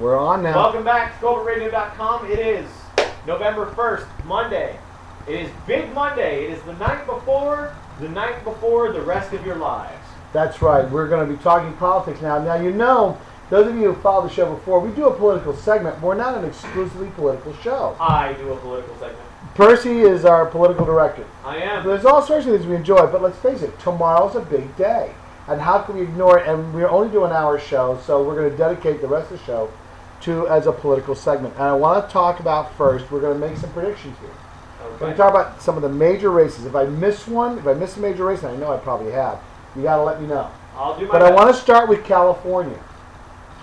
We're on now. Welcome back to Colbertradio.com. It is November 1st, Monday. It is Big Monday. It is the night before the rest of your lives. That's right. We're going to be talking politics now. Now, you know, those of you who followed the show before, we do a political segment. We're not an exclusively political show. I do a political segment. Percy is our political director. I am. There's all sorts of things we enjoy, but let's face it, tomorrow's a big day. And how can we ignore it? And we're only doing an hour show, so we're going to dedicate the rest of the show to as a political segment. And I want to talk about first, we're going to make some predictions here. Okay. We're going to talk about some of the major races. If I miss one, if I miss a major race, and I know I probably have, you got to let me know. I'll do my But best. I want to start with California.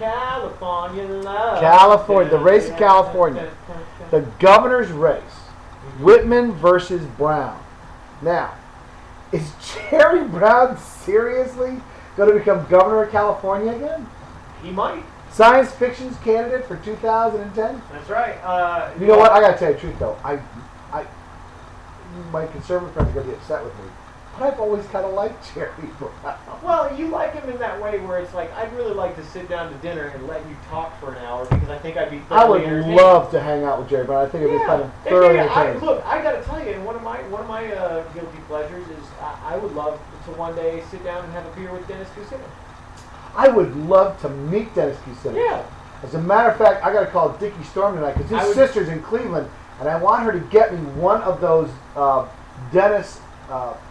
California love. California, the race of California. The governor's race. Whitman versus Brown. Now, is Jerry Brown seriously going to become governor of California again? He might. Science fiction's candidate for 2010? That's right. You know what? I got to tell you the truth, though. My conservative friends are going to be upset with me. But I've always kind of liked Jerry Brown. Well, you like him in that way where it's like, I'd really like to sit down to dinner and let you talk for an hour because I think I'd be I thoroughly would entertained. love to hang out with Jerry Brown. I think it'd be fun and thoroughly entertaining. Look, I got to tell you, and one of my guilty pleasures is I would love to one day sit down and have a beer with Dennis Kucinich. I would love to meet Dennis Kucinich. Yeah. As a matter of fact, I got to call Dickie Storm tonight because his sister's in Cleveland, and I want her to get me one of those Dennis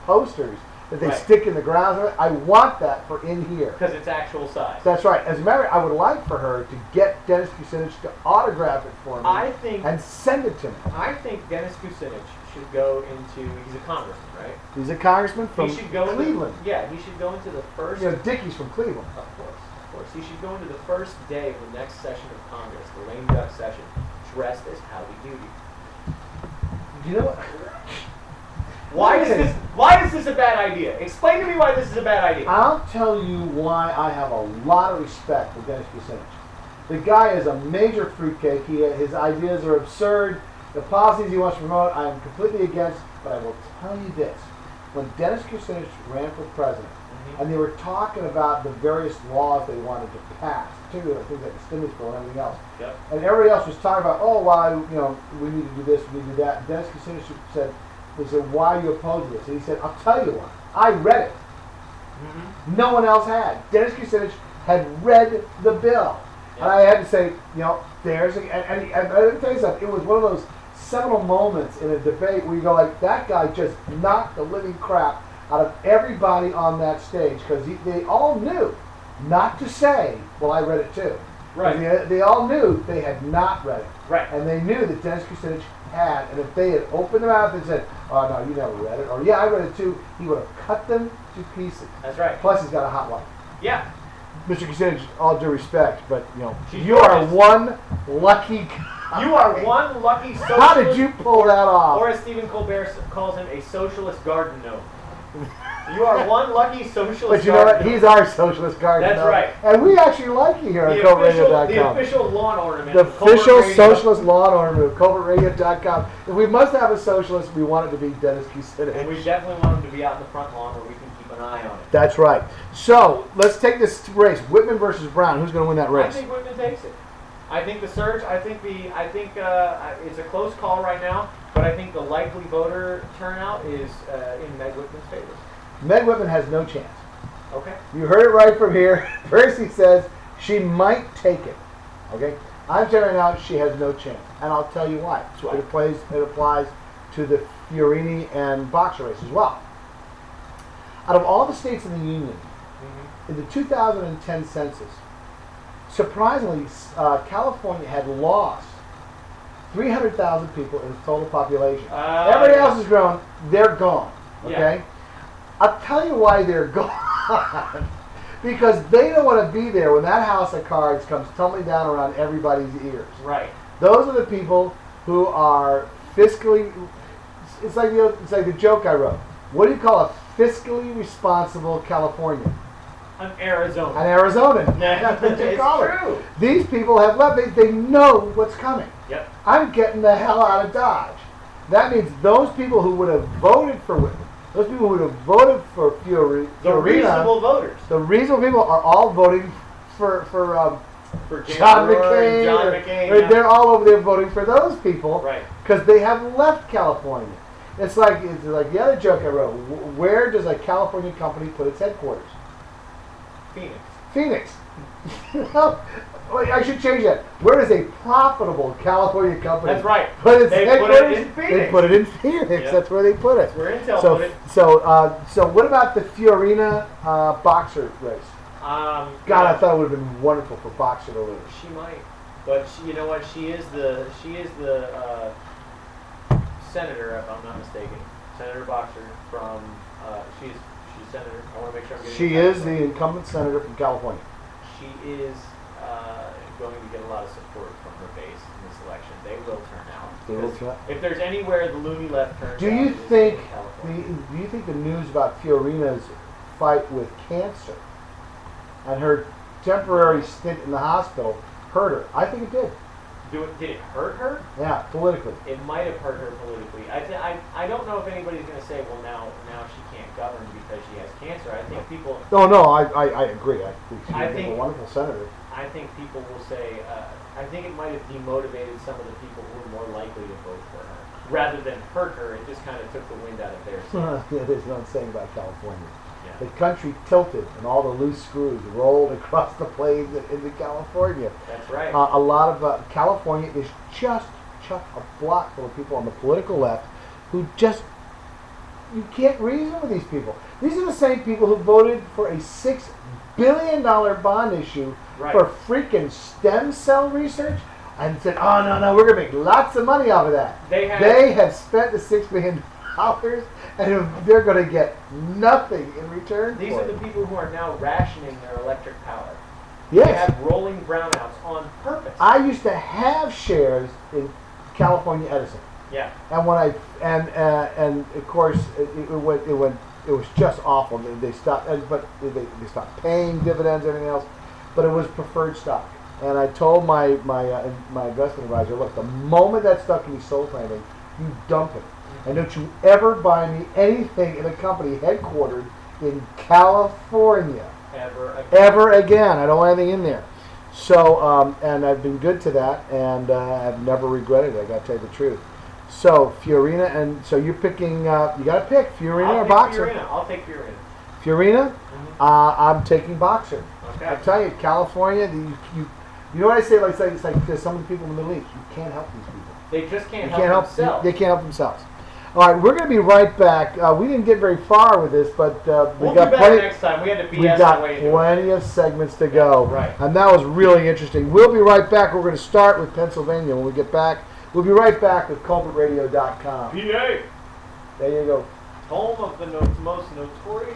posters that they stick in the ground. I want that for in here. Because it's actual size. That's right. As a matter of fact, I would like for her to get Dennis Kucinich to autograph it for me and send it to me. I think Dennis Kucinich should go into, he's a congressman, right? He's a congressman from he should go Cleveland. He should go into the first... You know, Dickie's from Cleveland. Of course. He should go into the first day of the next session of Congress, the lame duck session, dressed as Howdy Doody. You know what? Why is this a bad idea? Explain to me why this is a bad idea. I'll tell you why I have a lot of respect for Dennis Kucinich. The guy is a major fruitcake. His ideas are absurd. The policies he wants to promote, I am completely against. But I will tell you this. When Dennis Kucinich ran for president, and they were talking about the various laws they wanted to pass, particularly things like the stimulus bill and everything else. Yep. And everybody else was talking about, oh, why, we need to do this, we need to do that. And Dennis Kucinich said, why are you opposed to this? And he said, I'll tell you what. I read it. Mm-hmm. No one else had. Dennis Kucinich had read the bill. Yep. And I had to say, there's and let me tell you something. It was one of those seminal moments in a debate where you go like, that guy just knocked the living crap out of everybody on that stage because they all knew not to say, well, I read it too. Right. They all knew they had not read it. Right. And they knew that Dennis Kucinich had, and if they had opened their mouth and said, oh, no, you never read it, or yeah, I read it too, he would have cut them to pieces. That's right. Plus, he's got a hot wife. Yeah. Mr. Kucinich, all due respect, but, you are one lucky guy. You are one lucky socialist. How did you pull that off? Or as Stephen Colbert calls him, a socialist garden gnome. You are one lucky socialist. But you know what? He's our socialist garden. That's right. And we actually like you here at Colbertradio.com. The official lawn ornament. The official socialist lawn ornament of Colbertradio.com. If we must have a socialist, we want it to be Dennis Kucinich. And we definitely want him to be out in the front lawn where we can keep an eye on it. That's right. So let's take this race: Whitman versus Brown. Who's going to win that race? I think Whitman takes it. I think the surge. I think it's a close call right now, but I think the likely voter turnout is in Meg Whitman's favor. Meg Whitman has no chance. Okay. You heard it right from here. Percy says she might take it. Okay? I'm telling you now she has no chance. And I'll tell you why. So it applies to the Fiorini and Boxer race as well. Out of all the states in the Union, in the 2010 census, surprisingly, California had lost 300,000 people in its total population. Everybody else has grown. They're gone. Okay? Yeah. I'll tell you why they're gone. Because they don't want to be there when that house of cards comes tumbling down around everybody's ears. Right. Those are the people who are fiscally. It's like the joke I wrote. What do you call a fiscally responsible Californian? An Arizona. An Arizonan. That's what you call it. True. These people have left. They know what's coming. Yep. I'm getting the hell out of Dodge. That means those people who would have voted for Whitman, those people who would have voted for Fiorina, the reasonable voters. The reasonable people are all voting for For John Roy and McCain. John McCain. Yeah. They're all over there voting for those people. Right. Because they have left California. It's like the other joke I wrote. Where does a California company put its headquarters? Phoenix. Well, I should change that. Where does a profitable California company That's right. put its They headquarters? put it in Phoenix. They put it in Phoenix. Yep. That's where they put it. That's where Intel So, put it. so what about the Fiorina boxer race? God, I thought it would have been wonderful for boxer to lose. She might, but you know what? She is the senator, if I'm not mistaken. Senator Boxer from she's senator. I want to make sure I'm getting. She is the incumbent senator from California. She is going to get a lot of support from her base in this election. They will turn out. They will turn out. If there's anywhere the loony left turns Do out, you it is think in California. do you think the news about Fiorina's fight with cancer and her temporary stint in the hospital hurt her? I think it did. Did it hurt her? Yeah, politically. It might have hurt her politically. I don't know if anybody's going to say, well, now she can't govern because she has cancer. I think people. No, I agree. I think she's a wonderful senator. I think people will say. I think it might have demotivated some of the people who were more likely to vote for her. Rather than hurt her, it just kind of took the wind out of their sails. Yeah, there's no saying about California. Yeah. The country tilted and all the loose screws rolled across the plains and into California. That's right. A lot of California is just a block full of people on the political left who just, you can't reason with these people. These are the same people who voted for a $6 billion bond issue for freaking stem cell research and said, oh, no, we're going to make lots of money off of that. They have spent the $6 billion and they're going to get nothing in return. These are the people who are now rationing their electric power. Yes. They have rolling brownouts on purpose. I used to have shares in California Edison. Yeah. And when and of course it was just awful. They stopped, but they stopped paying dividends, everything else. But it was preferred stock. And I told my investment advisor, look, the moment that stock can be sold for anything, you dump it. And don't you ever buy me anything in a company headquartered in California. Ever again. I don't want anything in there. So, and I've been good to that, and I've never regretted it, I got to tell you the truth. So, Fiorina, and so you're picking, you got to pick Fiorina or Boxer. I'll take Fiorina. Fiorina? Mm-hmm. I'm taking Boxer. Okay. I tell you, California, you know what I say? It's like there's some of the people in the Middle East. You can't help these people. They just can't help themselves. They can't help themselves. All right, we're going to be right back. We didn't get very far with this, but we'll be back next time. We had to BS our way into it. Plenty of segments to go. Right. And that was really interesting. We'll be right back. We're going to start with Pennsylvania when we get back. We'll be right back with Colbertradio.com. PA. There you go. Home of the most notorious